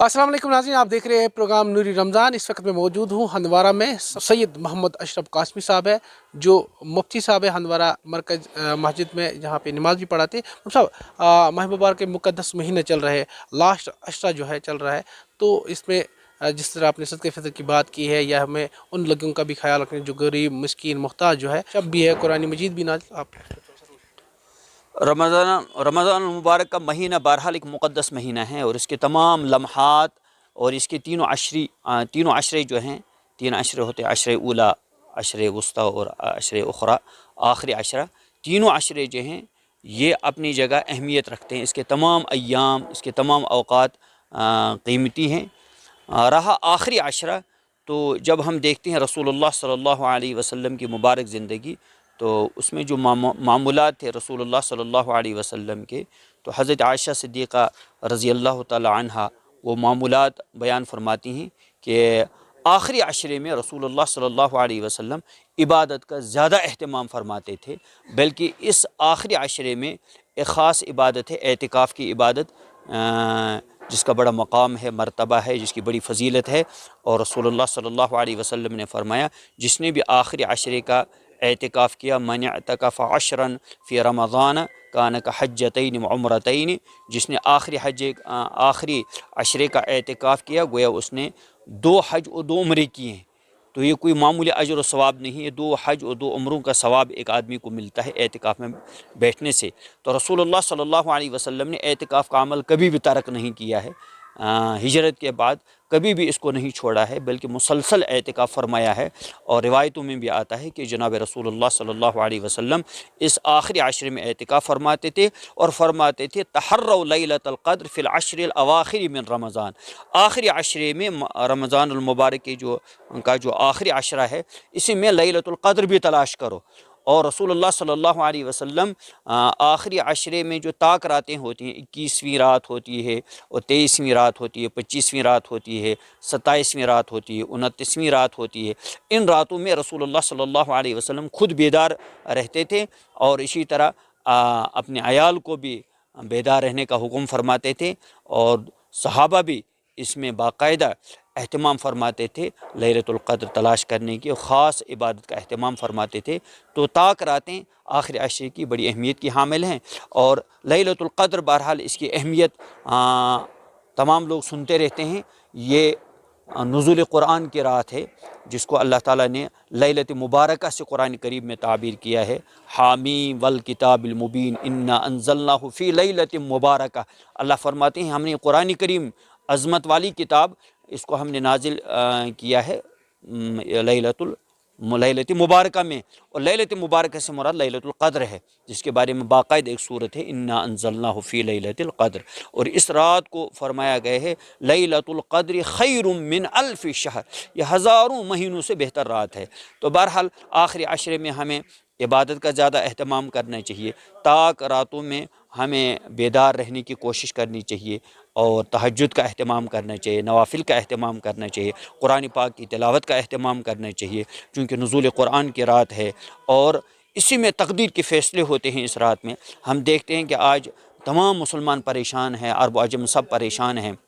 अस्सलाम वालेकुम नाज़रीन, आप देख रहे हैं प्रोग्राम नूरी रमज़ान। इस वक्त मैं मौजूद हूँ हंदवारा में। सैयद मोहम्मद अशरफ कासमी साहब है जो मुफ्ती साहब है हंदवारा मरकज़ मस्जिद में, जहाँ पे नमाज भी पढ़ाते हैं। मुफ्ती साहब, माह मुबारक के मुक़द्दस महीने चल रहे हैं, लास्ट अशरा जो है चल रहा है, तो इसमें जिस तरह आपने सदक़े फ़ितर की बात की है, या हमें उन लोगों का भी ख्याल रखना जो गरीब मिस्कीन मोहताज जो है, शब भी है, कुरान मजीद भी नाज़िल। आप रमज़ान मुबारक का महीना बहरहाल एक मुक़द्दस महीना है और इसके तमाम लम्हात और इसके तीनों अशरे जो हैं, तीन अशरे होते हैं, अशरे उला, अशरे वस्ता और अशरे उखरा, आखिरी अशरा। तीनों अशरे जो हैं ये अपनी जगह अहमियत रखते हैं। इसके तमाम अय्याम, इसके तमाम अवक़ात कीमती हैं। रहा आखिरी अशरा, तो जब हम देखते हैं रसूलुल्लाह सल्लल्लाहु अलैहि वसल्लम की मुबारक ज़िंदगी, तो उसमें जो मामूलात थे रसूलुल्लाह सल्लल्लाहु अलैहि वसल्लम के, तो हज़रत आयशा सिद्दीक़ा रज़ी अल्लाह ताला अन्हा वो मामूलात बयान फरमाती हैं कि आखिरी अशरे में रसूलुल्लाह सल्लल्लाहु अलैहि वसल्लम इबादत का ज़्यादा अहतमाम फरमाते थे। बल्कि इस आखिरी अशरे में एक ख़ास इबादत है एतिकाफ़ की इबादत, जिसका बड़ा मकाम है, मर्तबा है, जिसकी बड़ी फ़जीलत है। और रसूलुल्लाह सल्लल्लाहु अलैहि वसल्लम ने फरमाया, जिसने भी आखिरी अशरे का एतिकाफ़ किया, मन अतकफ़ अशरन फ़ी रमज़ान कान का हज्जतैन व उम्रतैन, जिसने आखिरी अशरे का एतिकाफ़ किया, गोया उसने 2 हज और 2 उम्रे किए हैं। तो ये कोई मामूली अजर व सवाब नहीं है, 2 हज और 2 उम्रों का सवाब एक आदमी को मिलता है एतिकाफ़ में बैठने से। तो रसूलुल्लाह सल्लल्लाहु अलैहि वसल्लम ने एतिकाफ़ का अमल कभी भी तर्क नहीं किया है, हिजरत के बाद कभी भी इसको नहीं छोड़ा है, बल्कि मुसलसल एतिकाफ़ फरमाया है। और रिवायतों में भी आता है कि जनाब रसूलुल्लाह सल्लल्लाहु अलैहि वसल्लम इस आखिरी अशरे में एतिकाफ़ फरमाते थे और फरमाते थे, तहर्रौ लैलतुल क़द्र फ़िल अश्रिल अवाखिर मिन रमज़ान। आखिरी अशरे में, रमज़ानुल मुबारक के जो आखिरी अशरा है, इसी में लैलतुल क़द्र भी तलाश करो। और रसूलुल्लाह सल्लल्लाहु अलैहि वसल्लम आखिरी अशरे में जो ताक रातें होती हैं, 21वीं रात होती है और 23वीं रात होती है, 25वीं रात होती है, 27वीं रात होती है, 29वीं रात होती है, इन रातों में रसूलुल्लाह सल्लल्लाहु अलैहि वसल्लम खुद बेदार रहते थे और इसी तरह अपने अयाल को भी बेदार रहने का हुक्म फरमाते थे। और सहाबा भी इसमें बाकायदा एहतमाम फरमाते थे, लैलतुल क़द्र तलाश करने की ख़ास इबादत का एहतमाम फरमाते थे। तो ताक रातें आखिरी अशरे की बड़ी अहमियत की हामिल हैं। और लैलतुल क़द्र बहरहाल इसकी अहमियत तमाम लोग सुनते रहते हैं। ये नुज़ुल क़ुरान की रात है, जिसको अल्लाह ताला ने लैलत मुबारका से कुरान करीम में ताबीर किया है। हामीम वल किताबिल मुबीन इन्ना अंज़लनाहु फ़ी लैलतिन मुबारका। अल्लाह फरमाते हैं, हमने कुरान करीम अज़मत वाली किताब, इसको हमने नाजिल किया है लैलत मुबारका में। और लैलत मुबारका से मुराद लैलतुल क़द्र है, जिसके बारे में बाकायदा एक सूरत है, इन्ना अंज़लनाहु फ़ी लैलतिल क़द्र। और इस रात को फरमाया गया है लैलतुल क़द्र खैरुम मिन अल्फ़ि शहर, यह हज़ारों महीनों से बेहतर रात है। तो बहरहाल आखिरी अशरे में हमें इबादत का ज़्यादा अहतमाम करना चाहिए। ताक रातों में हमें बेदार रहने की कोशिश करनी चाहिए और तहज्जुद का अहतमाम करना चाहिए, नवाफिल का अहतमाम करना चाहिए, कुरान पाक की तिलावत का अहतमाम करना चाहिए, क्योंकि नुज़ुल कुरान की रात है और इसी में तकदीर के फ़ैसले होते हैं। इस रात में हम देखते हैं कि आज तमाम मुसलमान परेशान हैं, अरब व अजम सब परेशान हैं,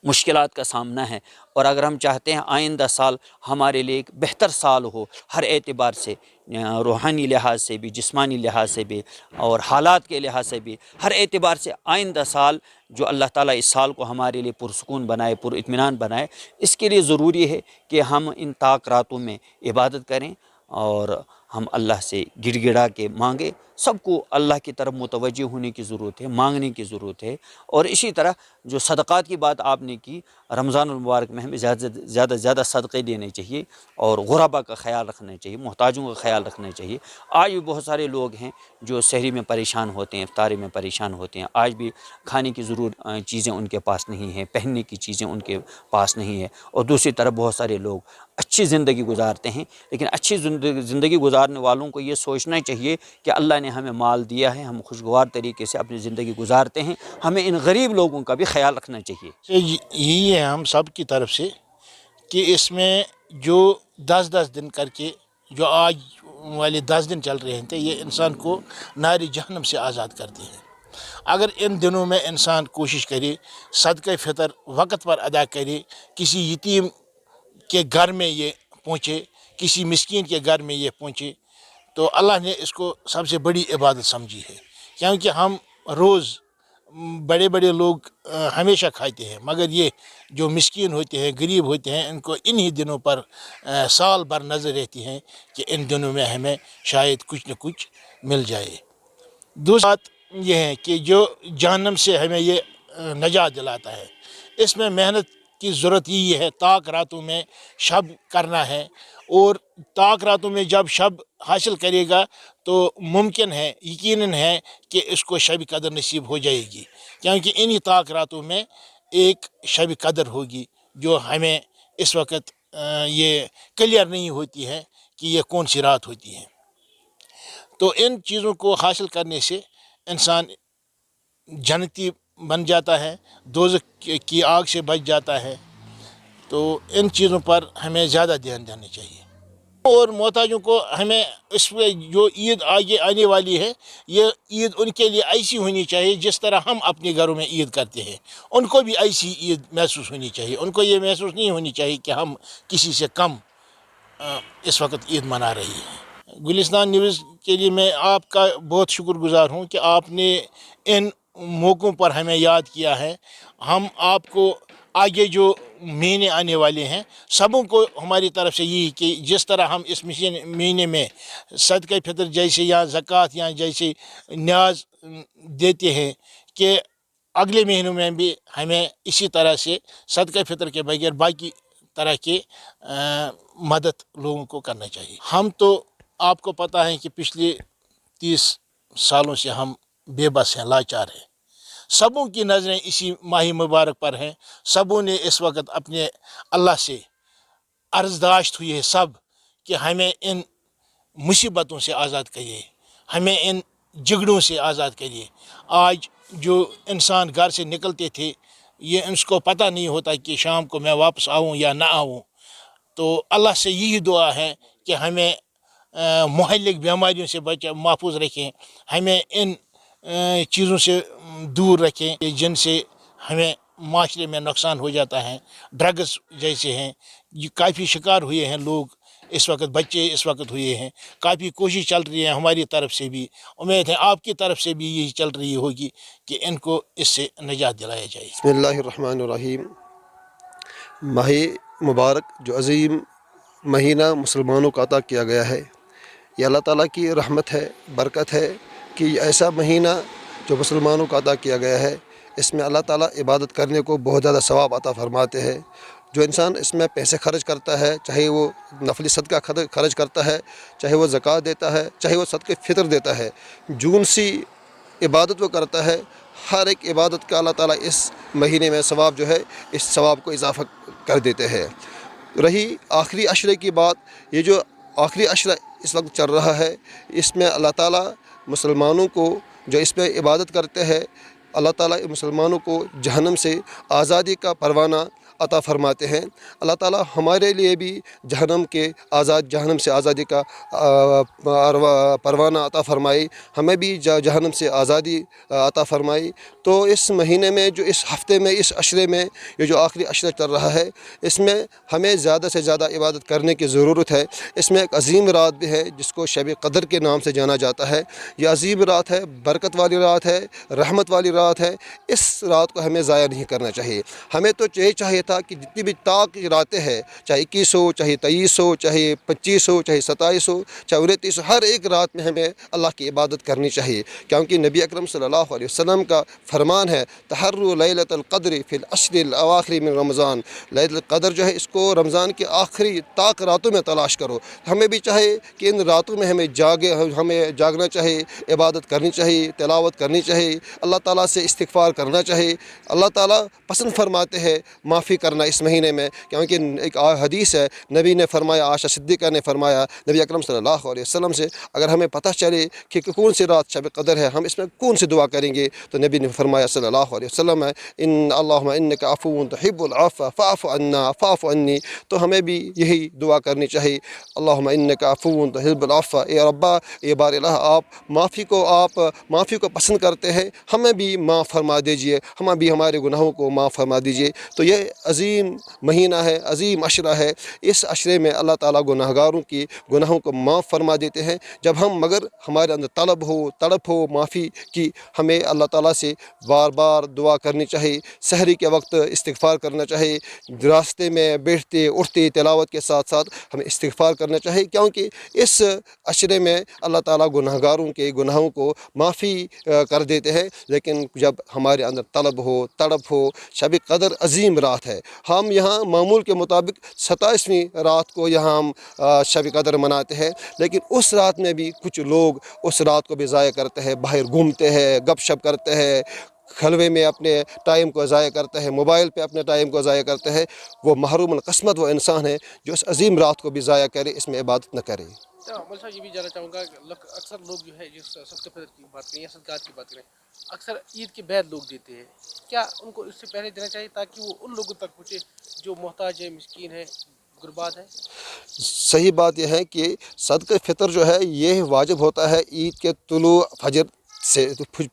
मुश्किलात का सामना है। और अगर हम चाहते हैं आइंदा साल हमारे लिए एक बेहतर साल हो, हर एतबार से, रूहानी लिहाज से भी, जिस्मानी लिहाज से भी और हालात के लिहाज से भी, हर एतबार से आइंदा साल जो अल्लाह ताला इस साल को हमारे लिए पुरसुकून बनाए, पुरइत्मीनान बनाए, इसके लिए ज़रूरी है कि हम इन ताक रातों में इबादत करें और हम अल्लाह से गिड़गिड़ा के मांगे। सबको अल्लाह की तरफ मुतवज्जे होने की ज़रूरत है, मांगने की ज़रूरत है। और इसी तरह जो सदक़ात की बात आपने की, रमज़ानुल मुबारक में हमें ज़्यादा सदक़े देने चाहिए और गुरबा का ख्याल रखना चाहिए, मोहताजों का ख्याल रखना चाहिए। आज भी बहुत सारे लोग हैं जो सहरी में परेशान होते हैं, इफ्तारी में परेशान होते हैं। आज भी खाने की चीज़ें उनके पास नहीं हैं, पहनने की चीज़ें उनके पास नहीं है। और दूसरी तरफ बहुत सारे लोग अच्छी ज़िंदगी गुजारते हैं, लेकिन अच्छी ज़िंदगी गुजारने वालों को ये सोचना चाहिए कि अल्लाह ने हमें माल दिया है, हम खुशगवार तरीके से अपनी ज़िंदगी गुजारते हैं, हमें इन गरीब लोगों का भी ख्याल रखना चाहिए। यही है हम सब की तरफ से कि इसमें जो 10-10 दिन करके जो आज वाले 10 दिन चल रहे थे, ये इंसान को नारी जहन्नम से आज़ाद करते हैं। अगर इन दिनों में इंसान कोशिश करे, सदक़े फ़ितर वक्त पर अदा करे, किसी यतीम के घर में ये पहुँचे, किसी मिस्कीन के घर में ये पहुँचे, तो अल्लाह ने इसको सबसे बड़ी इबादत समझी है। क्योंकि हम रोज़ बड़े बड़े लोग हमेशा खाते हैं, मगर ये जो मिस्कीन होते हैं, गरीब होते हैं, इनको इन्हीं दिनों पर साल भर नज़र रहती हैं कि इन दिनों में हमें शायद कुछ न कुछ मिल जाए। दूसरी बात यह है कि जो जहन्नम से हमें ये नजात दिलाता है, इसमें मेहनत की ज़रूरत यही है, ताक रातों में शब करना है, और ताक रातों में जब शब हासिल करेगा तो मुमकिन है, यकीनन है कि इसको शब कदर नसीब हो जाएगी, क्योंकि इन्हीं ताक रातों में एक शब कदर होगी जो हमें इस वक्त ये क्लियर नहीं होती है कि ये कौन सी रात होती है। तो इन चीज़ों को हासिल करने से इंसान जन्नती बन जाता है, दोज़ख की आग से बच जाता है। तो इन चीज़ों पर हमें ज़्यादा ध्यान देना चाहिए, और मोहताजों को हमें इसमें जो ईद आगे आने वाली है, ये ईद उनके लिए ऐसी होनी चाहिए जिस तरह हम अपने घरों में ईद करते हैं, उनको भी ऐसी ईद महसूस होनी चाहिए। उनको ये महसूस नहीं होनी चाहिए कि हम किसी से कम इस वक्त ईद मना रही है। गुलिस्तान न्यूज़ के लिए मैं आपका बहुत शुक्रगुज़ार हूँ कि आपने इन मौक़ों पर हमें याद किया है। हम आपको आगे जो महीने आने वाले हैं, सबों को हमारी तरफ से यही कि जिस तरह हम इस महीने में सदक़े फ़ितर जैसे या ज़कात या जैसे न्याज देते हैं, कि अगले महीनों में भी हमें इसी तरह से सदक़े फ़ितर के बगैर बाकी तरह के मदद लोगों को करना चाहिए। हम तो आपको पता है कि पिछले 30 सालों से हम बेबस हैं, लाचार हैं। सबों की नज़रें इसी माह मुबारक पर हैं। सबों ने इस वक्त अपने अल्लाह से अर्ज़दाश्त हुई है सब कि हमें इन मुसीबतों से आज़ाद करिए, हमें इन झगड़ों से आज़ाद करिए। आज जो इंसान घर से निकलते थे, ये इसको पता नहीं होता कि शाम को मैं वापस आऊँ या ना आऊँ। तो अल्लाह से यही दुआ है कि हमें मुहल्लिक बीमारियों से महफूज रखें, हमें इन चीज़ों से दूर रखें जिनसे हमें माशरे में नुकसान हो जाता है। ड्रग्स जैसे हैं, ये काफ़ी शिकार हुए हैं लोग इस वक्त, बच्चे इस वक्त हुए हैं। काफ़ी कोशिश चल रही है हमारी तरफ से भी, उम्मीद है आपकी तरफ से भी यही चल रही होगी कि इनको इससे निजात दिलाया जाए। बिस्मिल्लाहिर्रहमानिर्रहीम। माह मुबारक जो अज़ीम महीना मुसलमानों को अता किया गया है, ये अल्लाह ताला की रहमत है, बरकत है कि ऐसा महीना जो मुसलमानों को अता किया गया है, इसमें अल्लाह ताला इबादत करने को बहुत ज़्यादा सवाब अता फरमाते हैं। जो इंसान इसमें पैसे खर्च करता है, चाहे वो नफली सदका खर्च करता है, चाहे वो ज़कात देता है, चाहे वो सदक़े फ़ितर देता है, जून सी इबादत वो करता है, हर एक इबादत का अल्लाह ताला इस महीने में सवाब जो है, इस सवाब को इजाफ़ा कर देते हैं। रही आखिरी अशरे की बात, ये जो आखिरी अशरा इस वक्त चल रहा है, इसमें अल्लाह ताला मुसलमानों को जो इसमें इबादत करते हैं, अल्लाह ताला मुसलमानों को जहन्नम से आज़ादी का परवाना अता फरमाते हैं। अल्लाह ताला हमारे लिए भी जहन्नम से आज़ादी का परवाना अता फरमाए, हमें भी जहन्नम से आज़ादी अता फरमाई। तो इस महीने में, जो इस हफ़्ते में, इस अशरे में, ये जो आखिरी अशरा चल रहा है, इसमें हमें ज़्यादा से ज़्यादा इबादत करने की ज़रूरत है। इसमें एक अज़ीम रात भी है जिसको शब क़द्र के नाम से जाना जाता है। ये अज़ीम रात है, बरकत वाली रात है, रहमत वाली रात है। इस रात को हमें ज़ाया नहीं करना चाहिए। हमें तो ये चाहिए था कि जितनी भी ताक रातें हैं, चाहे 21 हो, चाहे 23 हो, चाहे 25 हो, चाहे 27 हो, चाहे 29 हो, हर एक रात में हमें अल्लाह की इबादत करनी चाहिए, क्योंकि नबी अकरम सल्लल्लाहु अलैहि वसल्लम का फरमान है, तहर्रु लैलतुल क़द्र फिल अश्रिल अवाखिर मिन रमज़ान। लैलतुल क़द्र जो है, इसको रमज़ान के आखिरी ताक रातों में तलाश करो। हमें भी चाहे कि इन रातों में हमें जागना चाहिए, इबादत करनी चाहिए, तिलावत करनी चाहिए, अल्लाह ताला से इस्तिग़फ़ार करना चाहिए। अल्लाह ताला पसंद फरमाते हैं माफ़ी معافی کرنا اس مہینے میں، کیونکہ ایک حدیث ہے، نبی نے فرمایا، عائشہ صدیقہ نے فرمایا نبی اکرم صلی اللہ علیہ وسلم سے، اگر ہمیں پتہ چلے کہ کون سی رات شب قدر ہے، ہم اس میں کون سی دعا کریں گے، تو نبی نے فرمایا صلی اللہ علیہ وسلم اللہم انک عفو تحب العفو فاعف عنا فاعف عنی، تو ہمیں بھی یہی دعا کرنی چاہیے، اللہم انک عفو تحب العفو، اے ربا، اے بار الہ، آپ معافی کو پسند کرتے ہیں، ہمیں بھی معاف فرما دیجئے، ہمیں بھی ہمارے گناہوں کو معاف فرما دیجئے۔ تو یہ عظیم مہینہ ہے، عظیم عشرہ ہے، اس عشرے میں اللہ تعالیٰ گناہگاروں کی گناہوں کو معاف فرما دیتے ہیں، جب ہم مگر ہمارے اندر تڑپ ہو معافی کی، ہمیں اللہ تعالیٰ سے بار بار دعا کرنی چاہیے، سحری کے وقت استغفار کرنا چاہیے، راستے میں بیٹھتے اٹھتے تلاوت کے ساتھ ساتھ ہمیں استغفار کرنا چاہیے، کیونکہ اس عشرے میں اللہ تعالیٰ گناہگاروں کے گناہوں کو معافی کر دیتے ہیں۔ لیکن جب ہمارے اندر طلب ہو، تڑپ ہو، شب قدر عظیم رات ہے، ہم یہاں معمول کے مطابق 27ویں رات کو یہاں ہم شب قدر مناتے ہیں، لیکن اس رات میں بھی کچھ لوگ اس رات کو بھی ضائع کرتے ہیں، باہر گھومتے ہیں، گپ شپ کرتے ہیں، خلوے میں اپنے ٹائم کو ضائع کرتے ہیں، موبائل پہ اپنے ٹائم کو ضائع کرتے ہیں۔ وہ محروم القسمت وہ انسان ہے جو اس عظیم رات کو بھی ضائع کرے، اس میں عبادت نہ کرے۔ مول صاحب یہ بھی جاننا چاہوں گا کہ اکثر لوگ جو ہے جس صدقہ فطر کی بات کریں یا صدقات کی بات کریں، اکثر عید کے بعد لوگ دیتے ہیں، کیا ان کو اس سے پہلے دینا چاہیے تاکہ وہ ان لوگوں تک پہنچے جو محتاج ہے، مسکین ہے، غربات ہے؟ صحیح بات یہ ہے کہ صدقہ فطر جو ہے یہ واجب ہوتا ہے عید کے طلوع فجر سے،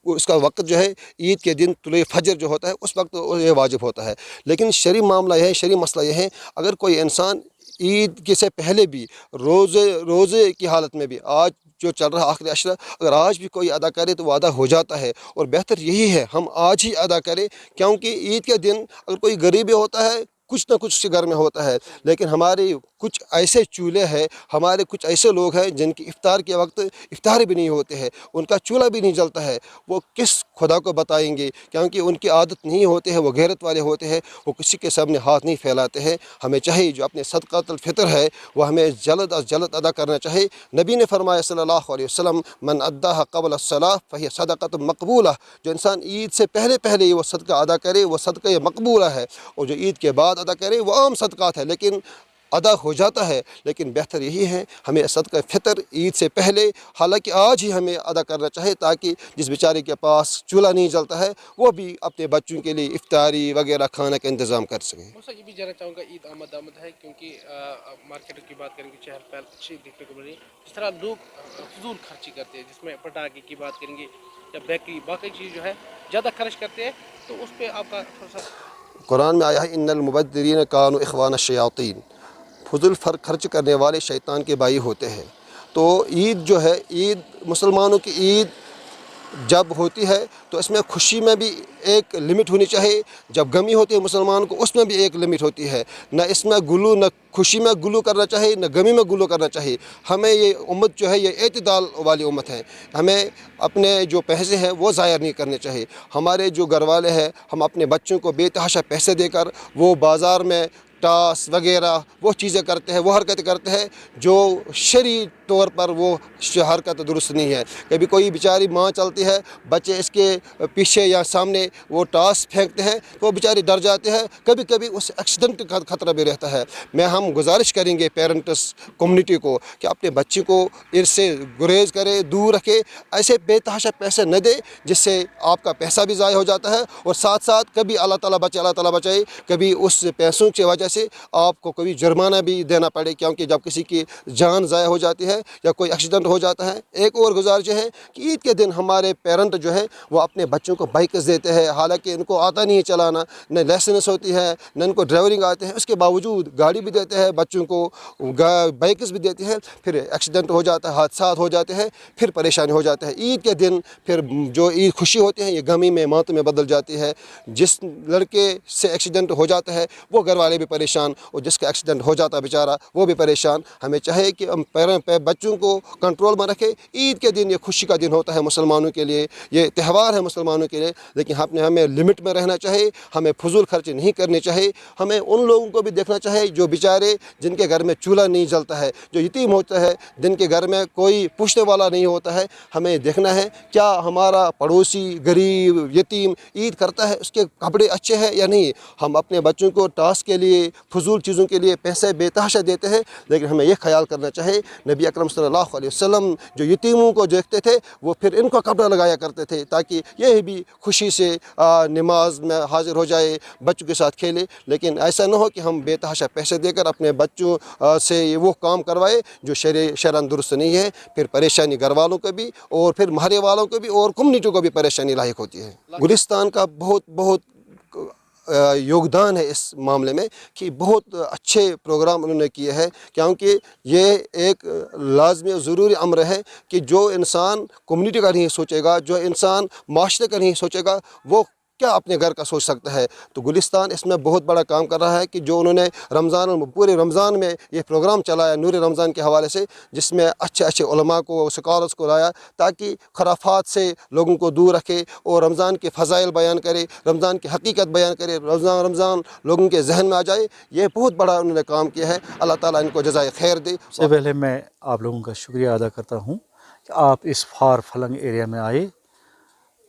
اس کا وقت جو ہے عید کے دن طلوع فجر جو ہوتا ہے اس وقت یہ واجب ہوتا ہے، لیکن شرعی معاملہ یہ ہے، شرعی مسئلہ یہ ہے، اگر کوئی انسان عید کے سے پہلے بھی روزے کی حالت میں بھی، آج جو چل رہا آخری عشرہ، اگر آج بھی کوئی ادا کرے تو وہ ادا ہو جاتا ہے، اور بہتر یہی ہے ہم آج ہی ادا کریں، کیونکہ عید کے دن اگر کوئی غریب ہوتا ہے، کچھ نہ کچھ گھر میں ہوتا ہے، لیکن ہمارے کچھ ایسے چولہے ہیں، ہمارے کچھ ایسے لوگ ہیں جن کی افطار کے وقت افطار بھی نہیں ہوتے ہیں، ان کا چولہا بھی نہیں جلتا ہے، وہ کس خدا کو بتائیں گے، کیونکہ ان کی عادت نہیں ہوتے ہیں، وہ غیرت والے ہوتے ہیں، وہ کسی کے سامنے ہاتھ نہیں پھیلاتے ہیں۔ ہمیں چاہیے جو اپنے صدقۃ الفطر ہے وہ ہمیں جلد از جلد ادا کرنا چاہیے۔ نبی نے فرمایا صلی اللہ علیہ وسلم من اداها قبل الصلاۃ فہی صدقۃ مقبولہ، جو انسان عید سے پہلے وہ صدقہ ادا کرے وہ صدقہ مقبولہ ہے، اور جو عید کے بعد ادا کرے وہ عام صدقات ہے لیکن ادا ہو جاتا ہے، لیکن بہتر یہی ہے ہمیں صدقہ فطر عید سے پہلے، حالانکہ آج ہی ہمیں ادا کرنا چاہیے، تاکہ جس بیچارے کے پاس چولہا نہیں جلتا ہے وہ بھی اپنے بچوں کے لیے افطاری وغیرہ کھانا کا انتظام کر سکے۔ موسیٰ یہ بھی جاننا چاہوں گا، عید آمد ہے، کیونکہ مارکیٹوں کی بات کریں گے، چہل پہل اچھی دیکھنے کو مل رہی ہے، جس طرح لوگ فضول خرچی کرتے ہیں، جس میں پٹاخے کی بات کریں گے یا بیکری باقی چیز جو ہے زیادہ خرچ کرتے ہیں، تو اس پہ آپ کا تھوڑا سا۔ قرآن میں آیا ہے ان المبذرین کانوا اخوان الشیاطین، فضول خرچ کرنے والے شیطان کے بھائی ہوتے ہیں۔ تو عید جو ہے، عید مسلمانوں کی عید جب ہوتی ہے تو اس میں خوشی میں بھی ایک لمٹ ہونی چاہیے، جب غمی ہوتی ہے مسلمان کو اس میں بھی ایک لمٹ ہوتی ہے، نہ اس میں نہ خوشی میں گلو کرنا چاہیے، نہ غمی میں گلو کرنا چاہیے۔ ہمیں یہ امت جو ہے یہ اعتدال والی امت ہے، ہمیں اپنے جو پیسے ہیں وہ ضائع نہیں کرنے چاہیے۔ ہمارے جو گھر والے ہیں، ہم اپنے بچوں کو بے تحاشا پیسے دے کر وہ بازار میں ٹاس وغیرہ وہ چیزیں کرتے ہیں، وہ حرکتیں کرتے ہیں جو شرعی طور پر وہ حرکت درست نہیں ہے۔ کبھی کوئی بیچاری ماں چلتی ہے، بچے اس کے پیچھے یا سامنے وہ ٹاس پھینکتے ہیں، وہ بیچاری ڈر جاتے ہیں، کبھی کبھی اس ایکسیڈنٹ کا خطرہ بھی رہتا ہے۔ ہم گزارش کریں گے پیرنٹس کمیونٹی کو کہ اپنے بچے کو اس سے گریز کرے، دور رکھے، ایسے بے تحاشا پیسے نہ دے جس سے آپ کا پیسہ بھی ضائع ہو جاتا ہے، اور ساتھ ساتھ کبھی اللہ تعالیٰ بچائے کبھی اس پیسوں کی وجہ سے آپ کو کبھی جرمانہ بھی دینا پڑے، کیونکہ جب کسی کی جان ضائع ہو جاتی ہے یا کوئی ایکسیڈنٹ ہو جاتا ہے۔ ایک اور گزارش ہے کہ عید کے دن ہمارے پیرنٹ جو ہے وہ اپنے بچوں کو بائکس دیتے ہیں، حالانکہ ان کو آتا نہیں ہے چلانا، نہ لائسنس ہوتی ہے، نہ ان کو ڈرائیورنگ آتے ہیں، اس کے باوجود گاڑی بھی دیتے ہیں بچوں کو، بائکس بھی دیتے ہیں، پھر ایکسیڈنٹ ہو جاتا ہے، حادثات ہو جاتے ہیں، پھر پریشانی ہو جاتا ہے۔ عید کے دن پھر جو عید خوشی ہوتی ہے یہ غمی میں ماتم میں بدل جاتی ہے۔ جس لڑکے سے ایکسیڈنٹ ہو جاتا ہے وہ گھر والے بھی परेशान, और जिसका एक्सीडेंट हो जाता बेचारा वो भी परेशान। हमें चाहिए कि हम बच्चों को कंट्रोल में रखें। ईद के दिन ये खुशी का दिन होता है मुसलमानों के लिए, ये त्यौहार है मुसलमानों के लिए, लेकिन हमें लिमिट में रहना चाहिए, हमें फजूल खर्चे नहीं करने चाहिए। हमें उन लोगों को भी देखना चाहिए जो बेचारे जिनके घर में चूल्हा नहीं जलता है, जो यतीम होता है, जिनके घर में कोई पूछने वाला नहीं होता है। हमें देखना है क्या हमारा पड़ोसी गरीब यतीम ईद करता है, उसके कपड़े अच्छे हैं या नहीं। हम अपने बच्चों को टास्क के लिए फजूल चीज़ों के लिए पैसे बेतहाशा देते हैं, लेकिन हमें यह ख्याल करना चाहिए नबी अकरम सल्लल्लाहु अलैहि वसल्लम जो यतीमों को देखते थे वो फिर इनको कपड़ा लगाया करते थे ताकि यह भी खुशी से नमाज में हाजिर हो जाए, बच्चों के साथ खेले। लेकिन ऐसा न हो कि हम बेतहाशा पैसे देकर अपने बच्चों से वो काम करवाए जो शरअन दुरुस्त नहीं है। फिर परेशानी घर वालों को भी और फिर महरे वालों को भी और कम्युनिटी को भी परेशानी लायक होती है। गुलिस्तान का बहुत योगदान है इस मामले में कि बहुत अच्छे प्रोग्राम उन्होंने किए हैं, क्योंकि ये एक लाजमी और ज़रूरी अम्र है कि जो इंसान कम्युनिटी का नहीं सोचेगा, जो इंसान माशरे का नहीं सोचेगा, वो क्या अपने घर का सोच सकता है। तो गुलिस्तान इसमें बहुत बड़ा काम कर रहा है कि जो उन्होंने पूरे रमज़ान में ये प्रोग्राम चलाया नूर रमज़ान के हवाले से, जिसमें अच्छे उलमा को स्कॉलर्स को लाया ताकि खराफात से लोगों को दूर रखे और रमज़ान के फ़ज़ाइल बयान करे, रमज़ान की हकीकत बयान करे, रमज़ान लोगों के जहन में आ जाए। ये बहुत बड़ा उन्होंने काम किया है। अल्लाह ताला इनको जज़ाए खैर दे। सबसे पहले मैं आप लोगों का शुक्रिया अदा करता हूँ कि आप इस फार फलंग एरिया में आए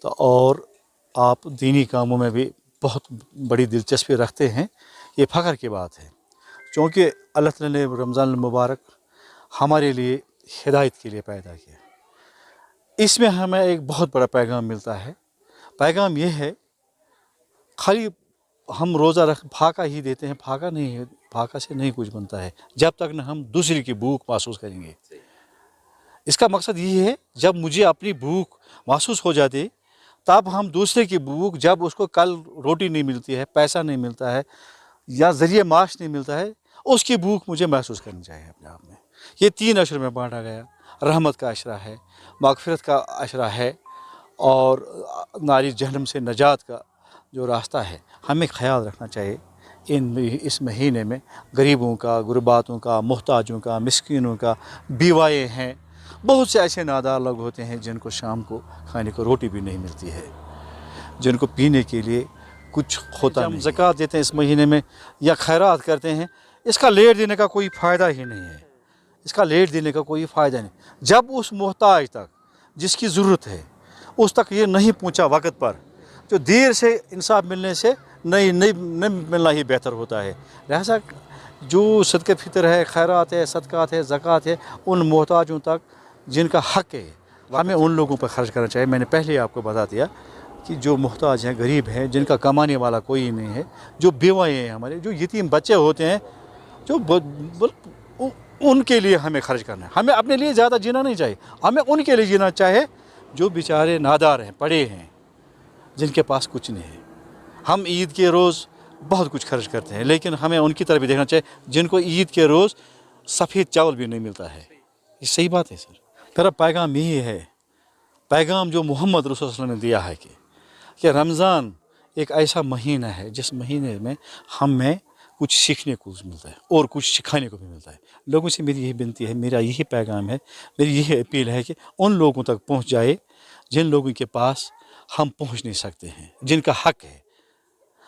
तो और आप दीनी कामों में भी बहुत बड़ी दिलचस्पी रखते हैं। ये फ़ख्र की बात है, क्योंकि अल्लाह ताला ने रमज़ान मुबारक हमारे लिए हिदायत के लिए पैदा किया। इसमें हमें एक बहुत बड़ा पैगाम मिलता है। पैगाम ये है, खाली हम रोज़ा फाका ही देते हैं, फाका नहीं है, फाका से नहीं कुछ बनता है जब तक न हम दूसरे की भूख महसूस करेंगे। इसका मकसद ये है, जब मुझे अपनी भूख महसूस हो जाती तब हम दूसरे की भूख, जब उसको कल रोटी नहीं मिलती है, पैसा नहीं मिलता है या ज़रिए माश नहीं मिलता है, उसकी भूख मुझे महसूस करनी चाहिए अपने आप में। ये 3 अशर में बांटा गया। रहमत का अशरा है, मग़फ़िरत का अशरा है और नारी जहन्नम से नजात का जो रास्ता है। हमें ख्याल रखना चाहिए इस महीने में गरीबों का, गुरबातों का, मुहताजों का, मिस्कीनों का, बीवाएँ हैं। बहुत से ऐसे नादार लोग होते हैं जिनको शाम को खाने को रोटी भी नहीं मिलती है, जिनको पीने के लिए कुछ होता नहीं। ज़कात देते हैं इस महीने में या खैरात करते हैं, इसका लेट देने का कोई फ़ायदा ही नहीं है। इसका लेट देने का कोई फ़ायदा नहीं। जब उस मोहताज तक जिसकी ज़रूरत है उस तक ये नहीं पहुंचा वक्त पर, जो देर से इंसाफ मिलने से नहीं मिलना ही बेहतर होता है। लिहाजा जो सदक़े फ़ितर है, खैरात है, सदक़ात है, ज़कात है, उन मोहताजों तक जिनका हक़ है, हमें उन लोगों पर ख़र्च करना चाहिए। मैंने पहले आपको बता दिया कि जो मोहताज हैं, गरीब हैं, जिनका कमाने वाला कोई नहीं है, जो बेवाएँ हैं, हमारे जो यतीम बच्चे होते हैं, जो उनके लिए हमें खर्च करना है। हमें अपने लिए ज़्यादा जीना नहीं चाहिए, हमें उनके लिए जीना चाहिए जो बेचारे नादार हैं, पड़े हैं, जिनके पास कुछ नहीं है। हम ईद के रोज़ बहुत कुछ खर्च करते हैं, लेकिन हमें उनकी तरफ भी देखना चाहिए जिनको ईद के रोज़ सफ़ेद चावल भी नहीं मिलता है। ये सही बात है सर। मेरा पैगाम यही है, पैगाम जो मोहम्मद रसूल सल्लल्लाहु अलैहि वसल्लम ने दिया है कि रमज़ान एक ऐसा महीना है जिस महीने में हमें कुछ सीखने को मिलता है और कुछ सिखाने को भी मिलता है। लोगों से मेरी यही विनती है, मेरा यही पैगाम है, मेरी यही अपील है कि उन लोगों तक पहुंच जाए जिन लोगों के पास हम पहुंच नहीं सकते हैं, जिनका हक़ है।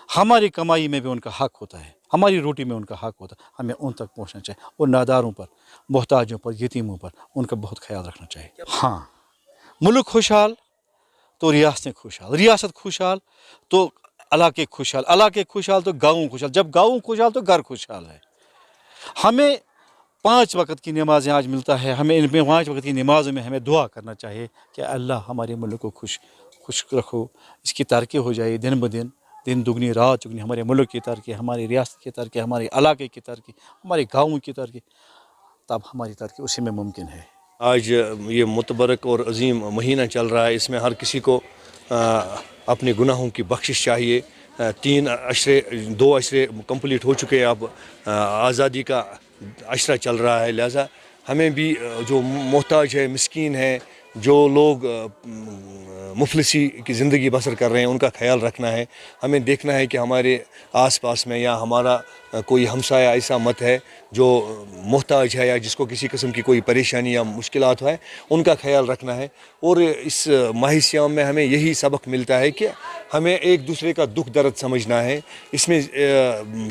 हमारी कमाई में भी उनका हक़ होता है, हमारी रोटी में उनका हक़ होता है। हमें उन तक पहुंचना चाहिए और नादारों पर, मोहताजों पर, यतीमों पर उनका बहुत ख्याल रखना चाहिए। हाँ, मुल्क खुशहाल तो रियासतें खुशहाल, रियासत खुशहाल तो इलाके खुशहाल, इलाके खुशहाल तो गाँव खुशहाल, जब गाँव खुशहाल तो घर खुशहाल है। हमें 5 वक्त की नमाज़ें आज मिलता है, हमें इन 5 वक्त की नमाज़ों में हमें दुआ करना चाहिए कि अल्लाह हमारे मुल्क को खुश रखो, इसकी तरक्की हो जाए दिन ब दिन दुगनी रात चुगनी, हमारे मुल्क की तरक्की, हमारी रियासत की तरक्की, हमारे इलाके की तरक्की, हमारे गाँव की तरक्की, तब हमारी तरक्की उसी में मुमकिन है। आज ये मुतबरक और अजीम महीना चल रहा है, इसमें हर किसी को अपने गुनाहों की बख्शिश चाहिए। 2 अशरे कंप्लीट हो चुके हैं, अब आज़ादी का अशरा चल रहा है। लिहाजा हमें भी जो मोहताज है, मिस्कीन है, जो लोग मुफलिसी की ज़िंदगी बसर कर रहे हैं उनका ख्याल रखना है। हमें देखना है कि हमारे आस पास में या हमारा कोई हमसाया ऐसा मत है जो मोहताज है या जिसको किसी किस्म की कोई परेशानी या मुश्किलात है, उनका ख्याल रखना है। और इस माह सियाम में हमें यही सबक मिलता है कि हमें एक दूसरे का दुख दर्द समझना है। इसमें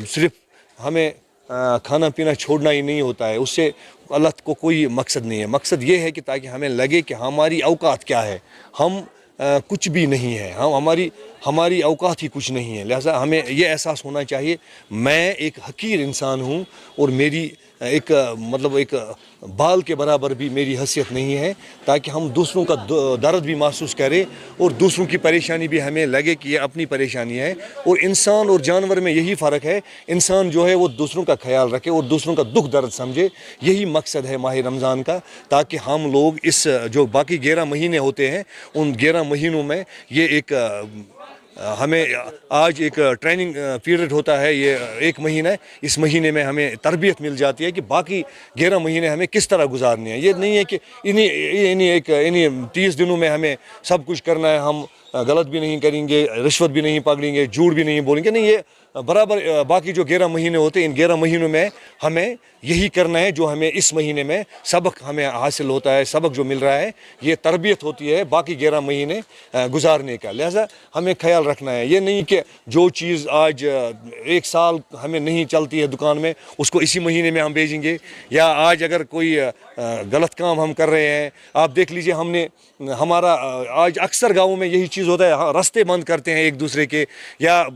सिर्फ हमें खाना पीना छोड़ना ही नहीं होता है, उससे अल्लाह को कोई मकसद नहीं है। मकसद ये है कि ताकि हमें लगे कि हमारी औकात क्या है, हम कुछ भी नहीं है, हम हमारी औकात ही कुछ नहीं है। लिहाजा हमें ये एहसास होना चाहिए मैं एक हकीर इंसान हूँ और मेरी एक बाल के बराबर भी मेरी हैसियत नहीं है, ताकि हम दूसरों का दर्द भी महसूस करें और दूसरों की परेशानी भी हमें लगे कि ये अपनी परेशानी है। और इंसान और जानवर में यही फ़र्क है, इंसान जो है वो दूसरों का ख्याल रखे और दूसरों का दुख दर्द समझे। यही मकसद है माह रमज़ान का, ताकि हम लोग इस जो बाकी 11 महीने होते हैं उन 11 महीनों में ये एक हमें आज एक ट्रेनिंग पीरियड होता है, ये 1 महीना है। इस महीने में हमें तरबियत मिल जाती है कि बाकी 11 महीने हमें किस तरह गुजारने हैं। ये नहीं है कि इन्हीं 30 दिनों में हमें सब कुछ करना है, हम गलत भी नहीं करेंगे, रिश्वत भी नहीं पकड़ेंगे, झूठ भी नहीं बोलेंगे। नहीं, ये बराबर बाकी जो 11 महीने होते हैं इन 11 महीनों में हमें यही करना है जो हमें इस महीने में सबक हमें हासिल होता है, सबक जो मिल रहा है ये तरबियत होती है बाकी 11 महीने गुजारने का। लिहाजा हमें ख्याल रखना है, ये नहीं कि जो चीज़ आज 1 साल हमें नहीं चलती है दुकान में उसको इसी महीने में हम भेजेंगे, या आज अगर कोई गलत काम हम कर रहे हैं, आप देख लीजिए हमारा आज अक्सर गाँवों में यही चीज़ होता है, रास्ते बंद करते हैं एक दूसरे के, या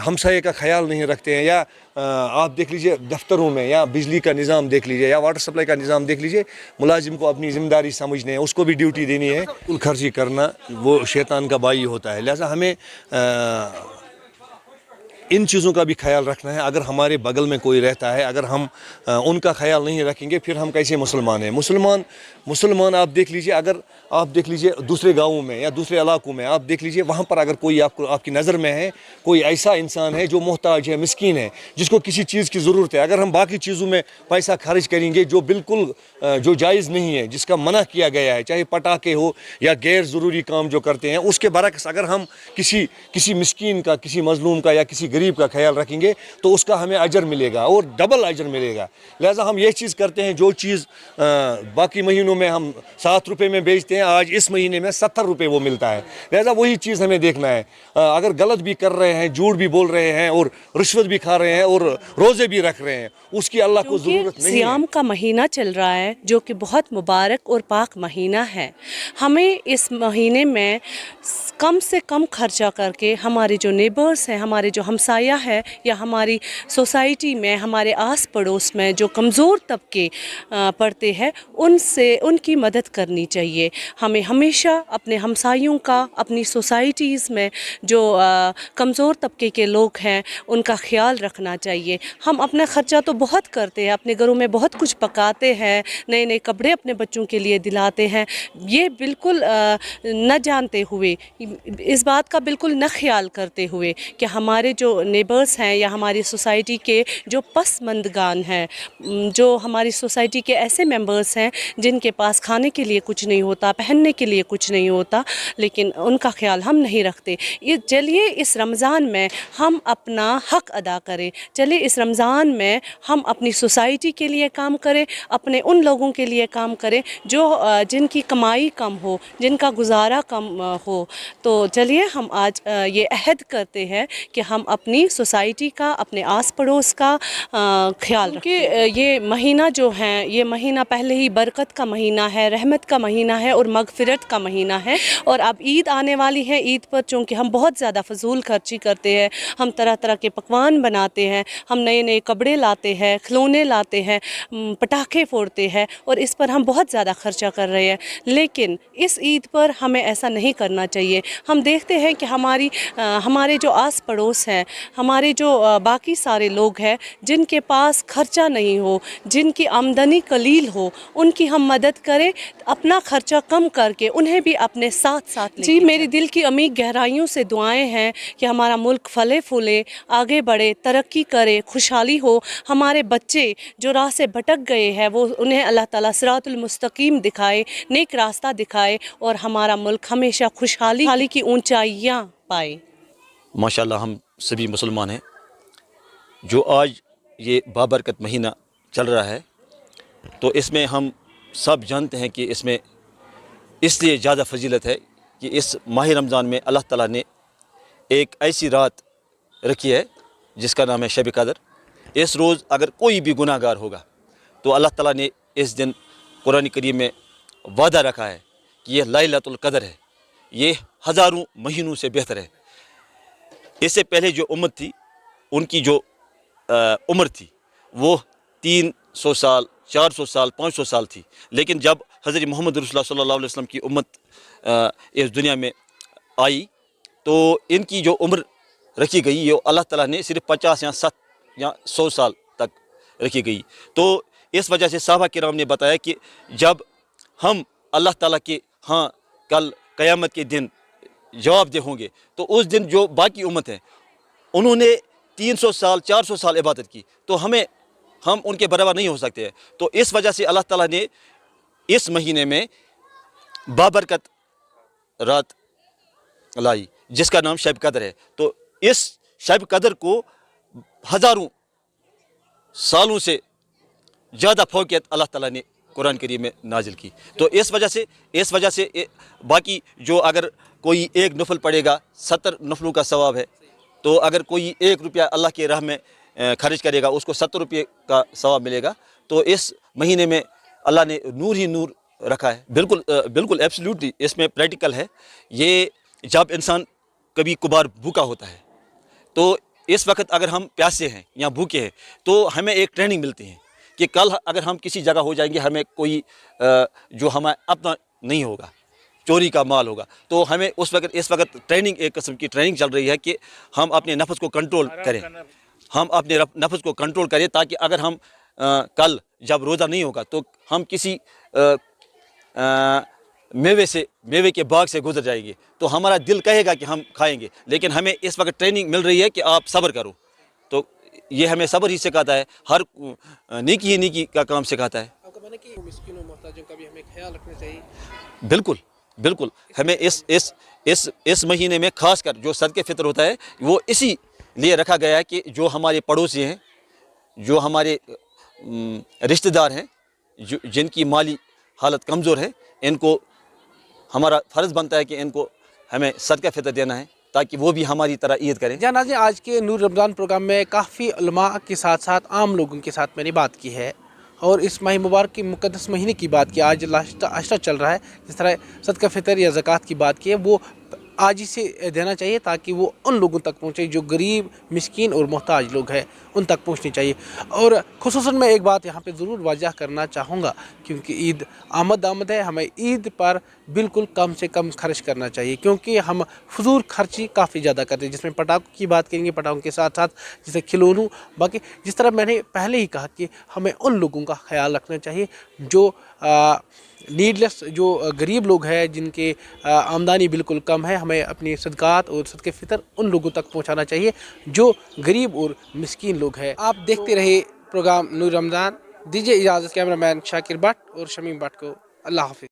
हमसाये का ख्याल नहीं रखते हैं, या आप देख लीजिए दफ्तरों में, या बिजली का निज़ाम देख लीजिए, या वाटर सप्लाई का निज़ाम देख लीजिए। मुलाजिम को अपनी ज़िम्मेदारी समझने है, उसको भी ड्यूटी देनी है। कुल खर्ची करना वो शैतान का बाई होता है। लिहाजा हमें इन चीज़ों का भी ख्याल रखना है। अगर हमारे बगल में कोई रहता है, अगर हम उनका ख्याल नहीं रखेंगे फिर हम कैसे मुसलमान हैं। मुसलमान आप देख लीजिए, अगर आप देख लीजिए दूसरे गाँवों में या दूसरे इलाकों में, आप देख लीजिए वहाँ पर अगर कोई आपकी नज़र में है, कोई ऐसा इंसान है जो मोहताज है, मिस्कीन है, जिसको किसी चीज़ की ज़रूरत है, अगर हम बाकी चीज़ों में पैसा खर्च करेंगे जो बिल्कुल जो जायज़ नहीं है, जिसका मना किया गया है, चाहे पटाखे हो या गैर ज़रूरी काम जो करते हैं, उसके बरक्स अगर हम किसी मिस्कीन का, किसी मजलूम का या किसी गरीब का ख्याल रखेंगे तो उसका हमें अजर मिलेगा और डबल अजर मिलेगा। लिहाजा हम ये चीज़ करते हैं, जो चीज़ बाकी महीनों में हम 7 रुपये में बेचते हैं, आज इस महीने में 70 रुपये वो मिलता है। लिहाजा वही चीज़ हमें देखना है। अगर गलत भी कर रहे हैं, झूठ भी बोल रहे हैं और रिश्वत भी खा रहे हैं और रोज़े भी रख रहे हैं, उसकी अल्लाह को ज़रूरत नहीं है। सियाम का महीना चल रहा है जो कि बहुत मुबारक और पाक महीना है। हमें इस महीने में कम से कम खर्चा करके हमारे जो नेबर्स हैं, हमारे जो हमसाया है, या हमारी सोसाइटी में, हमारे आस पड़ोस में जो कमज़ोर तबके पड़ते हैं, उनकी मदद करनी चाहिए। हमें हमेशा अपने हमसायों का, अपनी सोसाइटीज़ में जो कमज़ोर तबके के लोग हैं उनका ख्याल रखना चाहिए। हम अपना ख़र्चा तो बहुत करते हैं, अपने घरों में बहुत कुछ पकाते हैं, नए नए कपड़े अपने बच्चों के लिए दिलाते हैं, ये बिल्कुल न जानते हुए, इस बात का बिल्कुल न ख्याल करते हुए कि हमारे जो नेबर्स हैं या हमारी सोसाइटी के जो पसमंदगान हैं, जो हमारी सोसाइटी के ऐसे मेंबर्स हैं जिनके पास खाने के लिए कुछ नहीं होता, पहनने के लिए कुछ नहीं होता, लेकिन उनका ख्याल हम नहीं रखते। ये चलिए इस रमज़ान में हम अपना हक़ अदा करें, चलिए इस रमज़ान में हम अपनी सोसाइटी के लिए काम करें, अपने उन लोगों के लिए काम करें जो जिनकी कमाई कम हो, जिनका गुजारा कम हो। तो चलिए हम आज ये अहद करते हैं कि हम अपनी सोसाइटी का, अपने आस पड़ोस का ख्याल रखें। कि ये महीना जो है, ये महीना पहले ही बरकत का महीना है, रहमत का महीना है और मगफिरत का महीना है। और अब ईद आने वाली है, ईद पर चूँकि हम बहुत ज़्यादा फजूल खर्ची करते हैं, हम तरह तरह के पकवान बनाते हैं, हम नए नए कपड़े लाते हैं, खिलौने लाते हैं, पटाखे फोड़ते हैं, और इस पर हम बहुत ज़्यादा खर्चा कर रहे हैं। लेकिन इस ईद पर हमें ऐसा नहीं करना चाहिए। ہم دیکھتے ہیں کہ ہمارے جو آس پڑوس ہیں، ہمارے جو باقی سارے لوگ ہیں جن کے پاس خرچہ نہیں ہو، جن کی آمدنی قلیل ہو، ان کی ہم مدد کریں، اپنا خرچہ کم کر کے انہیں بھی اپنے ساتھ لیں۔ جی، میری دل کی عمیق گہرائیوں سے دعائیں ہیں کہ ہمارا ملک پھلے پھولے، آگے بڑھے، ترقی کرے، خوشحالی ہو۔ ہمارے بچے جو راہ سے بھٹک گئے ہیں وہ انہیں اللہ تعالیٰ صراط المستقیم دکھائے، نیک راستہ دکھائے، اور ہمارا ملک ہمیشہ خوشحالی کی اونچائیاں پائے۔ माशाल्लाह हम सभी मुसलमान हैं। जो आज ये बाबरकत महीना चल रहा है तो इसमें हम सब जानते हैं कि इसमें इसलिए ज़्यादा फजीलत है कि इस माह रमज़ान में अल्लाह ताला ने एक ऐसी रात रखी है जिसका नाम है शब कदर। इस रोज़ अगर कोई भी गुनाहगार होगा तो अल्लाह ताला ने इस दिन कुरान करीम में वादा रखा है कि यह लैलतुल कदर है, ये हज़ारों महीनों से बेहतर है। इससे पहले जो उम्मत थी उनकी जो उम्र थी वो 300 साल, 400 साल, 500 साल थी, लेकिन जब हज़रत मोहम्मद रसूलुल्लाह सल्लल्लाहु अलैहि वसल्लम की उम्मत इस दुनिया में आई तो इनकी जो उम्र रखी गई ये अल्लाह ताला ने सिर्फ 50 या 60 या 100 साल तक रखी गई। तो इस वजह से सहाबा किराम ने बताया कि जब हम अल्लाह ताला के हाँ कल क़यामत के दिन जवाबदेह होंगे तो उस दिन जो बाकी उम्मत है उन्होंने 300 साल, 400 साल इबादत की तो हम उनके बराबर नहीं हो सकते हैं। तो इस वजह से अल्लाह ताला ने इस महीने में बाबरकत रात लाई जिसका नाम शब कदर है। तो इस शब कदर को हज़ारों सालों से ज़्यादा फौकियत अल्लाह ताला ने कुरान करीम में नाजिल की। तो इस वजह से बाकी जो अगर कोई एक नफल पढ़ेगा 70 नफलों का सवाब है, तो अगर कोई 1 रुपया अल्लाह के राह में खर्च करेगा उसको 70 रुपये का सवाब मिलेगा। तो इस महीने में अल्लाह ने नूर ही नूर रखा है। बिल्कुल एब्सोल्युटली इसमें प्रैक्टिकल है। ये जब इंसान कभी कभार भूखा होता है तो इस वक्त अगर हम प्यासे हैं या भूखे हैं तो हमें एक ट्रेनिंग मिलती है कि कल अगर हम किसी जगह हो जाएंगे, हमें कोई जो हमें अपना नहीं होगा, चोरी का माल होगा, तो हमें इस वक्त ट्रेनिंग, एक किस्म की ट्रेनिंग चल रही है कि हम अपने नफ्स को कंट्रोल करें, हम अपने नफ्स को कंट्रोल करें ताकि अगर हम कल जब रोज़ा नहीं होगा तो हम किसी मेवे के बाग से गुजर जाएंगे तो हमारा दिल कहेगा कि हम खाएंगे, लेकिन हमें इस वक्त ट्रेनिंग मिल रही है कि आप सब्र करो। तो ये हमें सब्र ही सिखाता है, हर नेकी ही नेकी का काम सिखाता है। आपका मानना है कि मिस्कीन और मोहताजों का भी हमें ख्याल रखना चाहिए। बिल्कुल हमें इस महीने में खास कर जो सदके फितर होता है वो इसी लिए रखा गया है कि जो हमारे पड़ोसी हैं, जो हमारे रिश्तेदार हैं, जिनकी माली हालत कमज़ोर है, इनको हमारा फ़र्ज़ बनता है कि इनको हमें सदका फितर देना है ताकि वो भी हमारी तरह ईद करें। जहाँ नाज़रीन, आज के नूर रमज़ान प्रोग्राम में काफ़ी उलमा के साथ साथ आम लोगों के साथ मैंने बात की है और इस माह मुबारक के मुक़द्दस महीने की बात की। आज लास्ट अशरा चल रहा है, जिस तरह सदका फितर या ज़कात की बात की है वो आज ही से देना चाहिए ताकि वो उन लोगों तक पहुँचे जो गरीब, मिस्कीन और मोहताज लोग हैं, उन तक पहुँचनी चाहिए। और ख़ुसूसन मैं एक बात यहाँ पे ज़रूर वाज़ह करना चाहूँगा क्योंकि ईद आमद है, हमें ईद पर बिल्कुल कम से कम खर्च करना चाहिए क्योंकि हम फजूल खर्ची काफ़ी ज़्यादा करते हैं, जिसमें पटाखों की बात करेंगे, पटाखों के साथ साथ जैसे खिलौनों, बाकी जिस तरह मैंने पहले ही कहा कि हमें उन लोगों का ख्याल रखना चाहिए जो नीडलेस, जो गरीब लोग हैं, जिनके आमदनी बिल्कुल कम है। हमें अपनी सदकात और सदके फितर उन लोगों तक पहुंचाना चाहिए जो गरीब और मिस्कीन लोग हैं। आप देखते रहे प्रोग्राम नूर रमज़ान। दीजिए इजाज़त कैमरामैन शाकिर भट्ट और शमीम भट्ट को। अल्लाह हाफ़िज़।